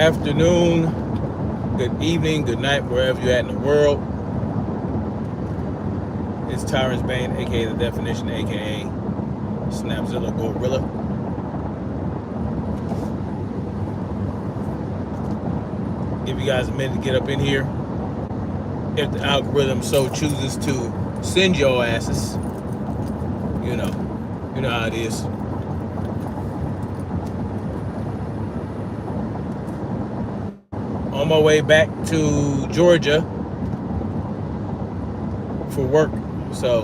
afternoon, good evening, good night, wherever you're at in the world. It's Tyrant's Bane, aka The Definition, aka Snapzilla Gorilla. Give you guys a minute to get up in here. If the algorithm so chooses to send your asses, you know how it is. On my way back to Georgia for work, so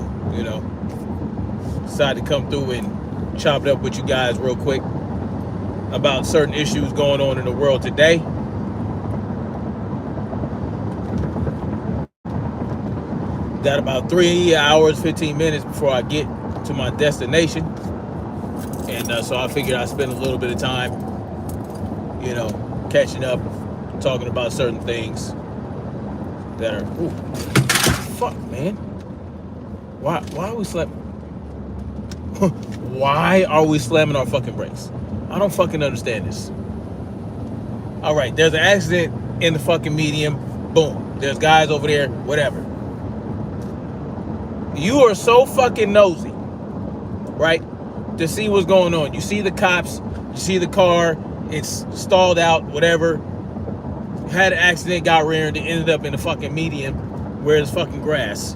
decided to come through and chop it up with you guys real quick about certain issues going on in the world today. Got about 3 hours, 15 minutes before I get to my destination, and so I figured I'd spend a little bit of time, catching up, talking about certain things that are, fuck, man. Why are we slamming? Why are we slamming our fucking brakes? I don't fucking understand this. All right, there's an accident in the fucking medium. Boom. There's guys over there, whatever. You are so fucking nosy, right, to see what's going on. You see the cops, you see the car, it's stalled out, whatever. Had an accident, got rear-ended, it ended up in the fucking median where there's fucking grass.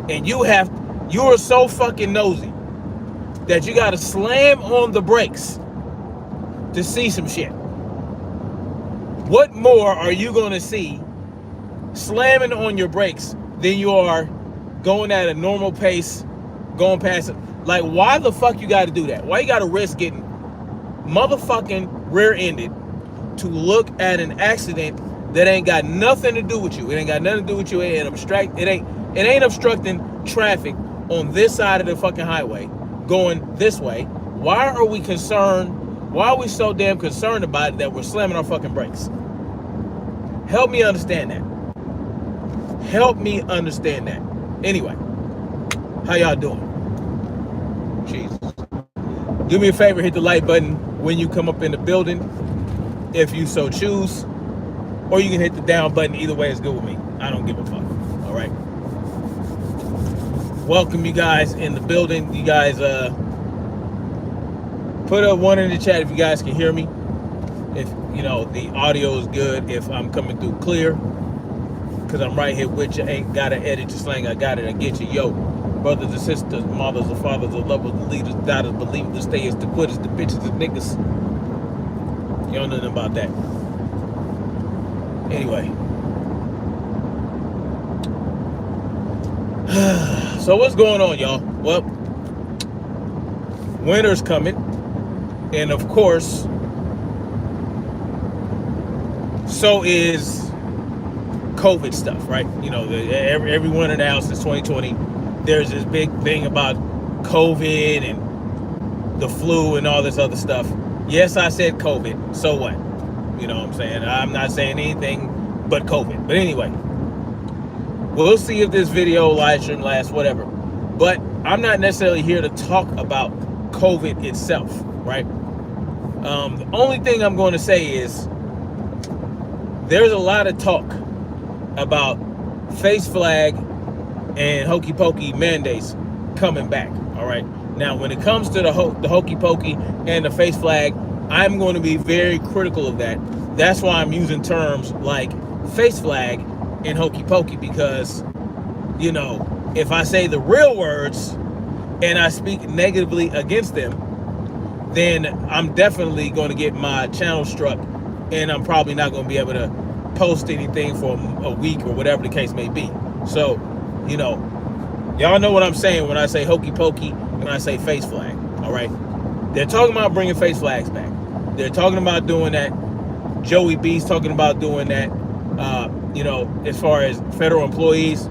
And you are so fucking nosy that you gotta slam on the brakes to see some shit. What more are you gonna see slamming on your brakes than you are going at a normal pace, going past it? Like, why the fuck you gotta do that? Why you gotta risk getting motherfucking rear-ended to look at an accident that ain't got nothing to do with you? It ain't got nothing to do with you. It ain't obstructing traffic on this side of the fucking highway going this way. Why are we concerned? Why are we so damn concerned about it that we're slamming our fucking brakes? Help me understand that. Help me understand that. Anyway, how y'all doing? Jesus. Do me a favor, hit the like button when you come up in the building, if you so choose. Or you can hit the down button. Either way is good with me. I don't give a fuck. All right. Welcome you guys in the building. You guys put a 1 in the chat if you guys can hear me. If the audio is good. If I'm coming through clear. Because I'm right here with you. Ain't gotta edit your slang. I got it. I get you. Yo. Brothers and sisters, mothers and fathers, the lovers, the leaders, doubters, believers, the stayers, the quitters, the bitches, the niggas. You don't know nothing about that. Anyway. So what's going on, y'all? Well, winter's coming. And of course, so is COVID stuff, right? Every winter now since 2020, there's this big thing about COVID and the flu and all this other stuff. Yes, I said COVID. So what? You know what I'm saying? I'm not saying anything but COVID. But anyway, we'll see if this video, live stream, lasts, whatever. But I'm not necessarily here to talk about COVID itself, right? The only thing I'm going to say is there's a lot of talk about face flag and hokey pokey mandates coming back. All right. Now, when it comes to the hokey pokey and the face flag, I'm going to be very critical of that. That's why I'm using terms like face flag and hokey pokey, because, if I say the real words and I speak negatively against them, then I'm definitely going to get my channel struck, and I'm probably not going to be able to post anything for a week or whatever the case may be. So, y'all know what I'm saying when I say hokey pokey and I say face flag. All right. They're talking about bringing face flags back. They're talking about doing that. Joey B's talking about doing that. As far as federal employees,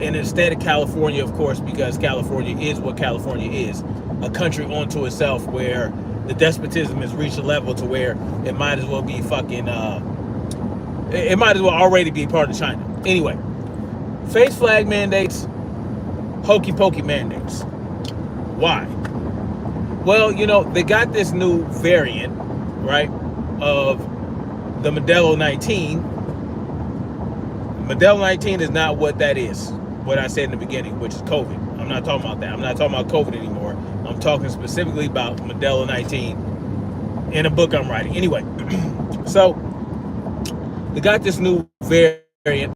in the state of California, of course, because California is what California is, a country unto itself where the despotism has reached a level to where it might as well be fucking, it might as well already be part of China. Anyway, face flag mandates, hokey pokey mandates. Why? Well, they got this new variant, right, of the Modelo 19. Modelo 19 is not what that is. What I said in the beginning, which is COVID. I'm not talking about that. I'm not talking about COVID anymore. I'm talking specifically about Modelo 19 in a book I'm writing. Anyway, so they got this new variant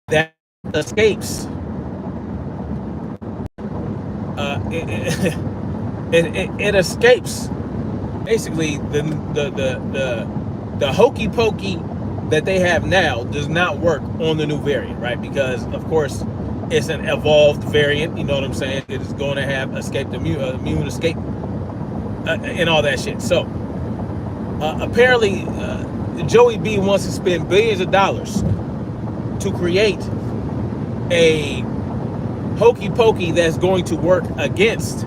that escapes. It escapes basically the hokey pokey that they have now does not work on the new variant, right? Because of course it's an evolved variant. You know what I'm saying? It is going to have escaped immune escape and all that shit. So apparently Joey B wants to spend billions of dollars to create a hokey pokey that's going to work against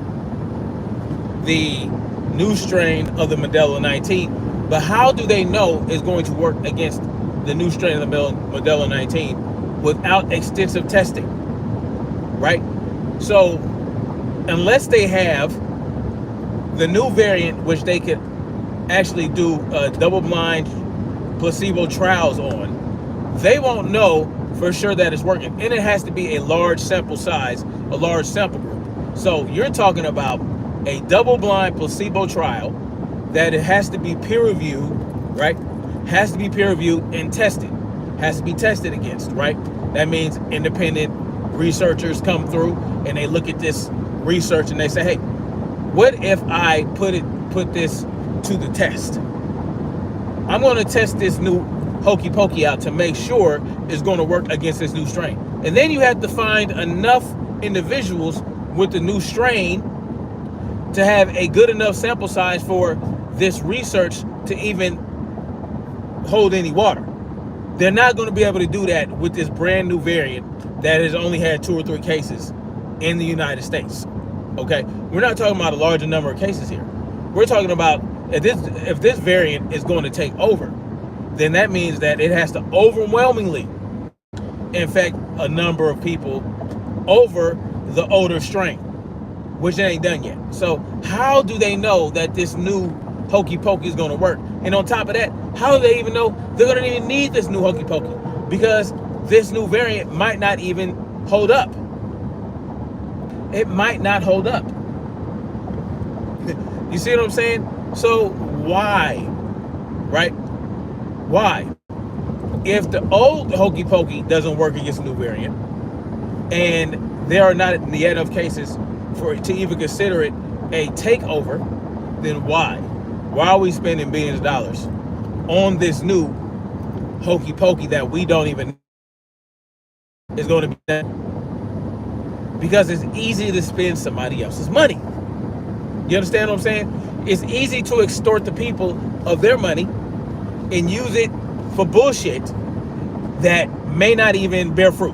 the new strain of the Modelo 19. But how do they know it's going to work against the new strain of the Modelo 19 without extensive testing, right? So unless they have the new variant, which they could actually do double-blind placebo trials on, they won't know for sure that it's working. And it has to be a large sample size, a large sample group. So you're talking about a double-blind placebo trial that it has to be peer-reviewed, right? Has to be peer-reviewed and tested. Has to be tested against, right? That means independent researchers come through and they look at this research and they say, hey, what if I put this to the test? I'm going to test this new hokey pokey out to make sure it's going to work against this new strain. And then you have to find enough individuals with the new strain to have a good enough sample size for this research to even hold any water. They're not going to be able to do that with this brand new variant that has only had 2 or 3 cases in the United States. Okay, we're not talking about a larger number of cases here. We're talking about if this variant is going to take over, then that means that it has to overwhelmingly infect a number of people over the older strain, which it ain't done yet. So how do they know that this new hokey pokey is going to work? And on top of that, how do they even know they're going to even need this new hokey pokey? Because this new variant might not even hold up. It might not hold up. You see what I'm saying? So why, right? Why? If the old hokey pokey doesn't work against the new variant, and there are not yet enough cases for it to even consider it a takeover, then why? Why are we spending billions of dollars on this new hokey pokey that we don't even is going to be done? Because it's easy to spend somebody else's money. You understand what I'm saying? It's easy to extort the people of their money and use it for bullshit that may not even bear fruit.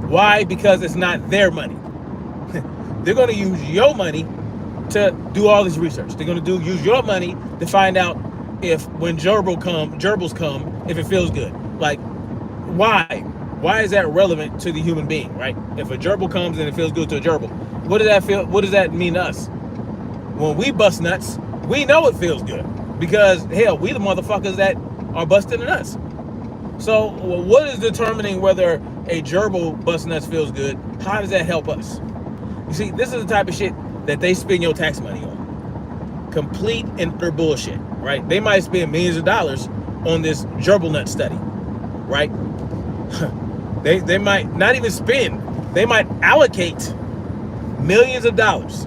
Why? Because it's not their money. They're going to use your money to do all this research. They're going to use your money to find out if when gerbils come, if it feels good. Like, why? Why is that relevant to the human being, right? If a gerbil comes and it feels good to a gerbil, what does that feel? What does that mean to us? When we bust nuts, we know it feels good because hell, we the motherfuckers that are busting the nuts. So what is determining whether a gerbil bust nuts feels good? How does that help us? You see, this is the type of shit that they spend your tax money on. Complete and utter bullshit, right? They might spend millions of dollars on this gerbil nut study, right? They might not even spend. They might allocate millions of dollars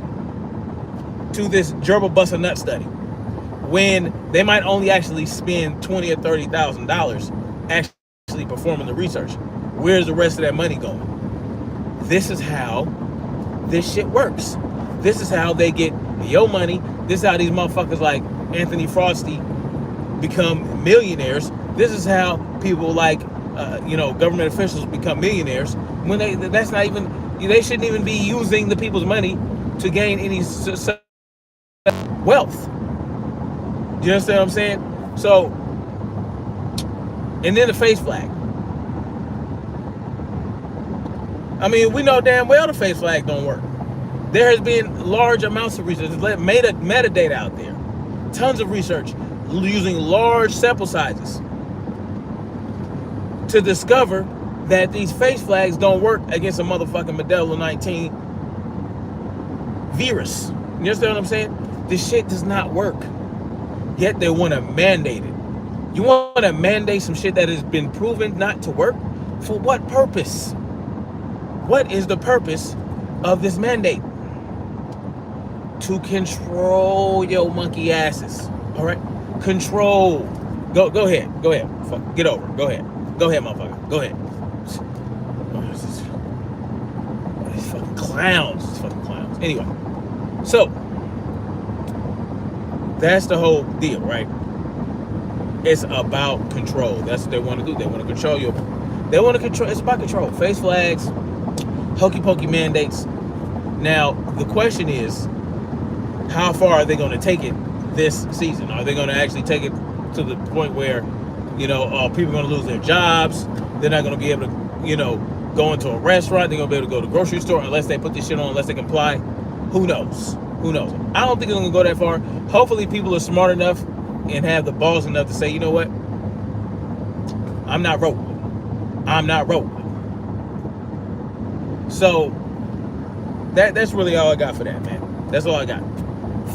to this gerbil bust a nut study when they might only actually spend $20,000 or $30,000 actually performing the research. Where's the rest of that money going? This is how this shit works. This is how they get your money. This is how these motherfuckers like Anthony Frosty become millionaires. This is how people like government officials become millionaires when that's not even, they shouldn't even be using the people's money to gain any wealth. Do you understand what I'm saying? So, and then the face flag. I mean, we know damn well the face flag don't work. There has been large amounts of research, metadata out there, tons of research using large sample sizes to discover that these face flags don't work against a motherfucking Modelo 19 virus. You understand what I'm saying? This shit does not work. Yet they want to mandate it. You want to mandate some shit that has been proven not to work? For what purpose? What is the purpose of this mandate? To control your monkey asses. All right? Control. Go ahead. Fuck, get over it. Go ahead, motherfucker. Go ahead. These fucking clowns. Anyway, so that's the whole deal, right? It's about control. That's what they want to do. They want to control you. They want to control. It's about control. Face flags, hokey pokey mandates. Now, the question is, how far are they going to take it this season? Are they going to actually take it to the point where, people are going to lose their jobs? They're not going to be able to, go into a restaurant. They're going to be able to go to the grocery store unless they put this shit on, unless they comply. Who knows? I don't think it's going to go that far. Hopefully people are smart enough and have the balls enough to say, you know what? I'm not rolling. So that's really all I got for that, man. That's all I got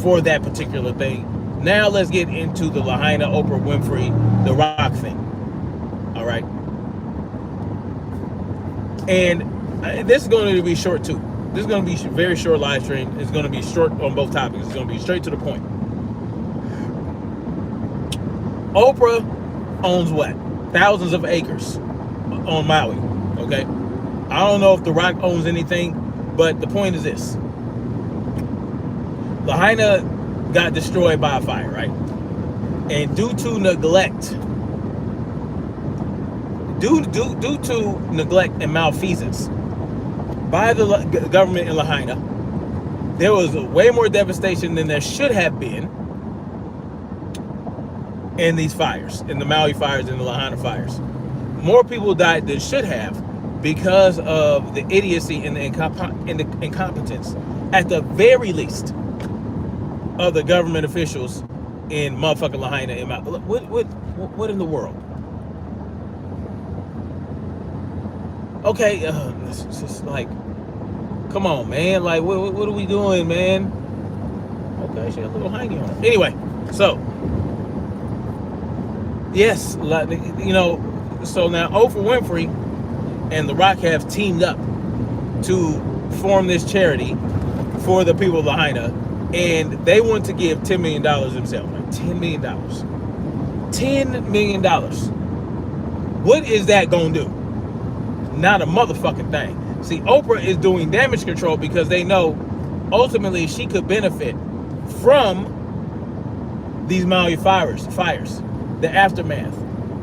for that particular thing. Now let's get into the Lahaina, Oprah Winfrey, The Rock thing. All right. And this is going to be short too. This is going to be a very short live stream. It's going to be short on both topics. It's going to be straight to the point. Oprah owns what? Thousands of acres on Maui. Okay? I don't know if The Rock owns anything, but the point is this. Lahaina got destroyed by a fire, right? And due to neglect and malfeasance by the government in Lahaina, there was way more devastation than there should have been in these fires, in the Maui fires and the Lahaina fires. More people died than should have because of the idiocy and the incompetence, at the very least, of the government officials in motherfucking Lahaina and Maui. What in the world? Okay, it's just like, come on, man. Like, what are we doing, man? Okay, she had a little hiney on her. Anyway, so, yes, so now Oprah Winfrey and The Rock have teamed up to form this charity for the people of Lahaina, and they want to give $10 million themselves. Like $10 million. $10 million. What is that going to do? Not a motherfucking thing. See, Oprah is doing damage control because they know ultimately she could benefit from these Maui fires, the aftermath.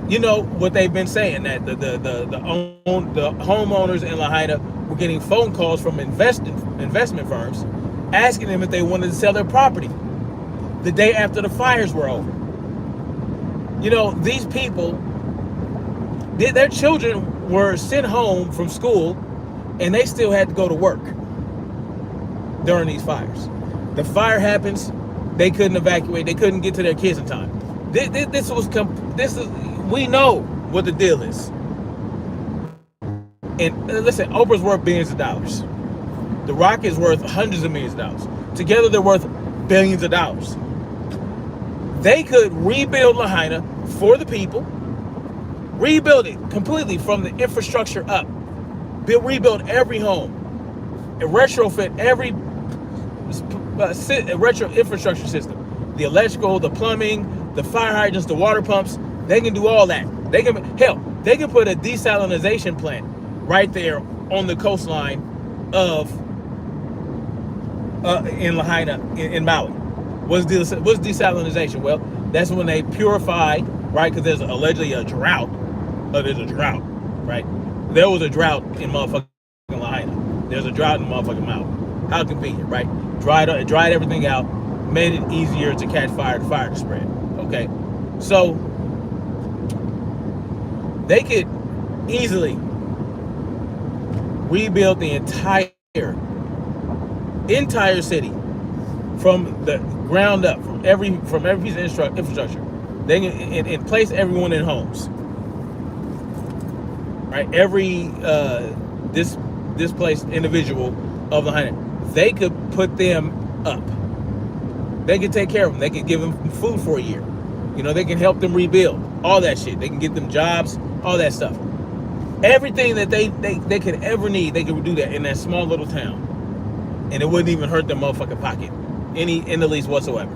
You know what they've been saying, that the homeowners in Lahaina were getting phone calls from investment firms asking them if they wanted to sell their property the day after the fires were over. These people, their children were sent home from school and they still had to go to work during these fires. The fire happens, they couldn't evacuate, they couldn't get to their kids in time. We know what the deal is. And listen, Oprah's worth billions of dollars. The Rock is worth hundreds of millions of dollars. Together, they're worth billions of dollars. They could rebuild Lahaina for the people, rebuild it completely from the infrastructure up, rebuild every home, and retrofit every retro infrastructure system, the electrical, the plumbing, the fire hydrants, the water pumps. They can do all that. They can put a desalination plant right there on the coastline of in Lahaina, in Maui. What's desalination? Well, that's when they purify, right? Because there's allegedly a drought. There's a drought, right? There was a drought in motherfucking Lahaina. There's a drought in motherfucking Maui. How convenient, right? Dried everything out, made it easier to catch fire, the fire to spread. Okay, so they could easily rebuild the entire city from the ground up, from every piece of infrastructure, They can and place everyone in homes. Right, every displaced individual of Lahaina, they could put them up. They could take care of them. They could give them food for a year. You know, they can help them rebuild. All that shit. They can get them jobs. All that stuff. Everything that they could ever need, they could do that in that small little town, and it wouldn't even hurt their motherfucking pocket in the least whatsoever.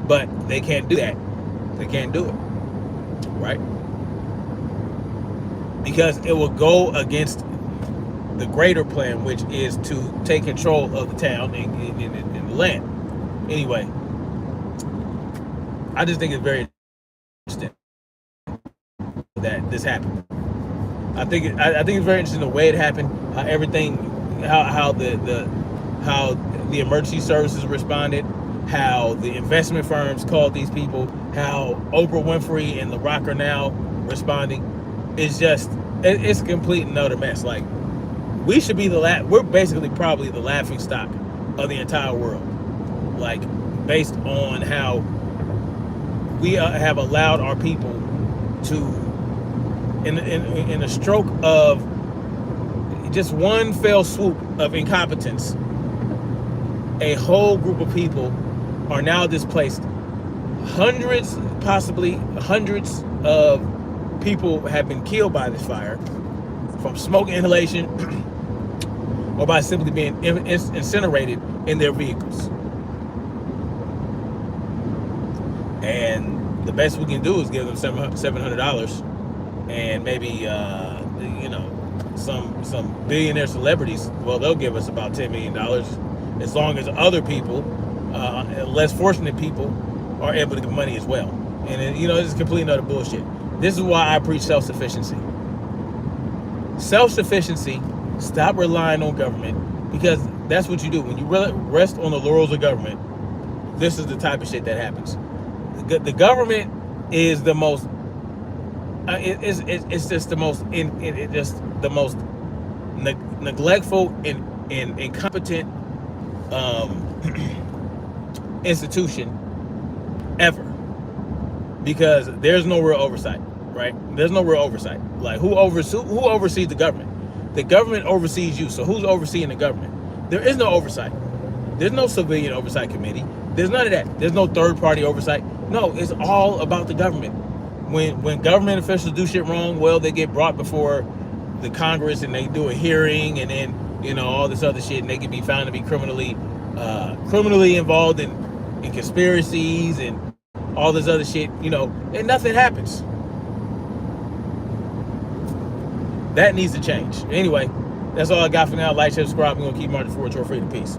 But they can't do that. They can't do it, right? Because it will go against the greater plan, which is to take control of the town and the land. Anyway, I just think it's very interesting that this happened. I think it's very interesting the way it happened, how the emergency services responded, how the investment firms called these people, how Oprah Winfrey and The Rock are now responding. It's a complete and utter mess. Like, we should be we're basically probably the laughing stock of the entire world. Like, based on how we have allowed our people to, in a stroke of just one fell swoop of incompetence, a whole group of people are now displaced. Hundreds, possibly hundreds of people have been killed by this fire from smoke inhalation or by simply being incinerated in their vehicles. And the best we can do is give them $700 and maybe some billionaire celebrities, well, they'll give us about $10 million, as long as other people, less fortunate people, are able to get money as well. And it's complete and utter bullshit. This is why I preach self-sufficiency. Self-sufficiency. Stop relying on government, because that's what you do when you rest on the laurels of government. This is the type of shit that happens. The government is the most. It's just the most neglectful and incompetent institution ever, because there's no real oversight, right? There's no real oversight. Like, who oversees the government? The government oversees you. So who's overseeing the government? There is no oversight. There's no civilian oversight committee. There's none of that. There's no third party oversight. No, it's all about the government. When government officials do shit wrong, well, they get brought before the Congress and they do a hearing, and then all this other shit, and they can be found to be criminally involved in conspiracies and all this other shit, and nothing happens. That needs to change. Anyway, that's all I got for now. Like, share, subscribe. We're gonna keep marching forward toward freedom. Peace.